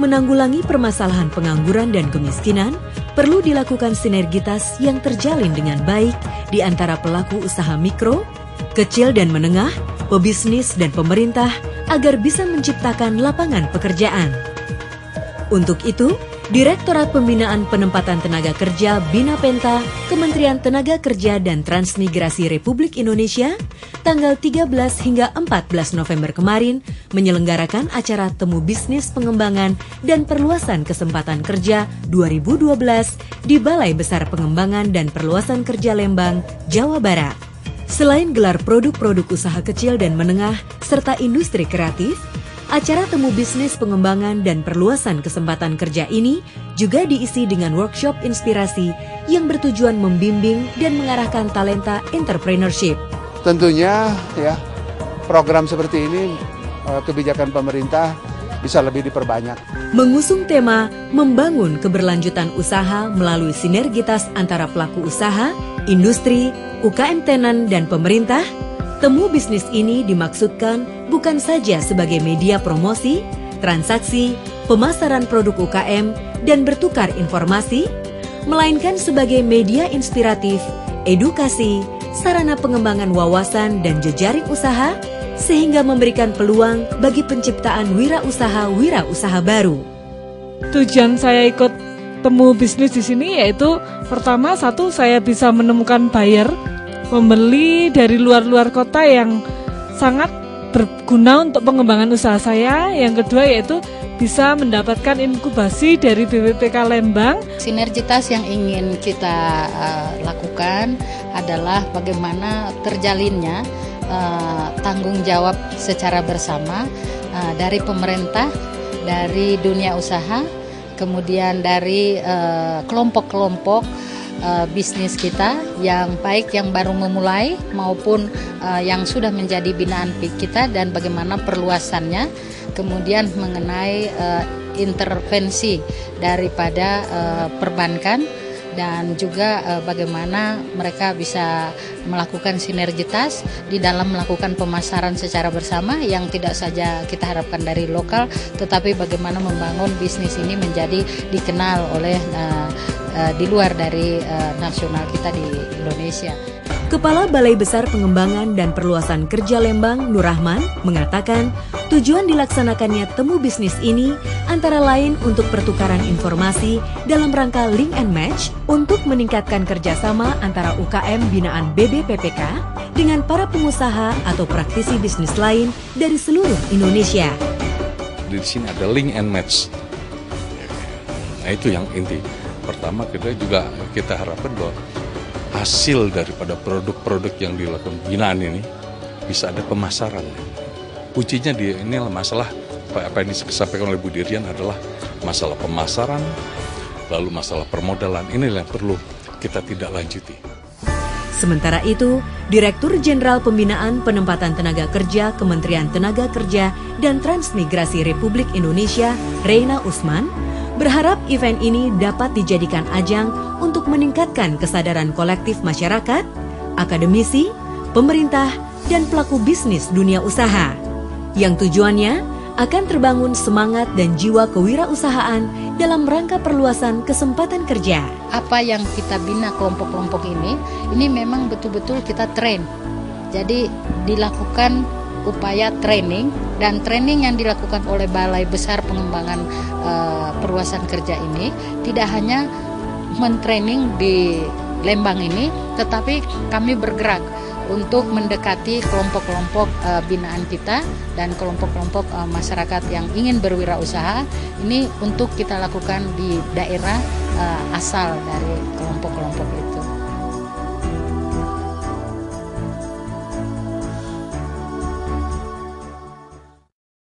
menanggulangi permasalahan pengangguran dan kemiskinan, perlu dilakukan sinergitas yang terjalin dengan baik di antara pelaku usaha mikro, kecil dan menengah, pebisnis dan pemerintah agar bisa menciptakan lapangan pekerjaan. Untuk itu, Direktorat Pembinaan Penempatan Tenaga Kerja Bina Penta, Kementerian Tenaga Kerja dan Transmigrasi Republik Indonesia, tanggal 13 hingga 14 November kemarin menyelenggarakan acara Temu Bisnis Pengembangan dan Perluasan Kesempatan Kerja 2012 di Balai Besar Pengembangan dan Perluasan Kerja Lembang, Jawa Barat. Selain gelar produk-produk usaha kecil dan menengah serta industri kreatif, acara Temu Bisnis Pengembangan dan Perluasan Kesempatan Kerja ini juga diisi dengan workshop inspirasi yang bertujuan membimbing dan mengarahkan talenta entrepreneurship. Tentunya ya, program seperti ini kebijakan pemerintah bisa lebih diperbanyak. Mengusung tema membangun keberlanjutan usaha melalui sinergitas antara pelaku usaha, industri, UKM tenan dan pemerintah, Temu Bisnis ini dimaksudkan bukan saja sebagai media promosi, transaksi, pemasaran produk UKM, dan bertukar informasi, melainkan sebagai media inspiratif, edukasi, sarana pengembangan wawasan dan jejaring usaha, sehingga memberikan peluang bagi penciptaan wirausaha baru. Tujuan saya ikut Temu Bisnis di sini yaitu pertama, satu, saya bisa menemukan buyer, membeli dari luar kota yang sangat berguna untuk pengembangan usaha saya. Yang kedua yaitu bisa mendapatkan inkubasi dari BPPK Lembang. Sinergitas yang ingin kita lakukan adalah bagaimana terjalinnya tanggung jawab secara bersama dari pemerintah, dari dunia usaha, kemudian dari kelompok-kelompok bisnis kita yang baik yang baru memulai maupun yang sudah menjadi binaan kita, dan bagaimana perluasannya, kemudian mengenai intervensi daripada perbankan, dan juga bagaimana mereka bisa melakukan sinergitas di dalam melakukan pemasaran secara bersama yang tidak saja kita harapkan dari lokal, tetapi bagaimana membangun bisnis ini menjadi dikenal oleh di luar dari nasional kita di Indonesia. Kepala Balai Besar Pengembangan dan Perluasan Kerja Lembang, Nur Rahman, mengatakan tujuan dilaksanakannya Temu Bisnis ini antara lain untuk pertukaran informasi dalam rangka link and match untuk meningkatkan kerjasama antara UKM binaan BBPPK dengan para pengusaha atau praktisi bisnis lain dari seluruh Indonesia. Di sini ada link and match. Nah, itu yang inti. Pertama, kita harapkan bahwa hasil daripada produk-produk yang dilakukan binaan ini bisa ada pemasaran. Kuncinya ini masalah apa yang disampaikan oleh Bu Dirjen adalah masalah pemasaran, lalu masalah permodalan. Inilah yang perlu kita tidak lanjuti. Sementara itu, Direktur Jenderal Pembinaan Penempatan Tenaga Kerja Kementerian Tenaga Kerja dan Transmigrasi Republik Indonesia, Reina Usman, berharap event ini dapat dijadikan ajang untuk meningkatkan kesadaran kolektif masyarakat, akademisi, pemerintah, dan pelaku bisnis dunia usaha, yang tujuannya akan terbangun semangat dan jiwa kewirausahaan dalam rangka perluasan kesempatan kerja. Apa yang kita bina kelompok-kelompok ini memang betul-betul kita train. Jadi dilakukan upaya training, dan training yang dilakukan oleh Balai Besar Pengembangan Perluasan Kerja ini tidak hanya mentraining di Lembang ini, tetapi kami bergerak untuk mendekati kelompok-kelompok binaan kita dan kelompok-kelompok masyarakat yang ingin berwirausaha. Ini untuk kita lakukan di daerah asal dari kelompok-kelompok itu.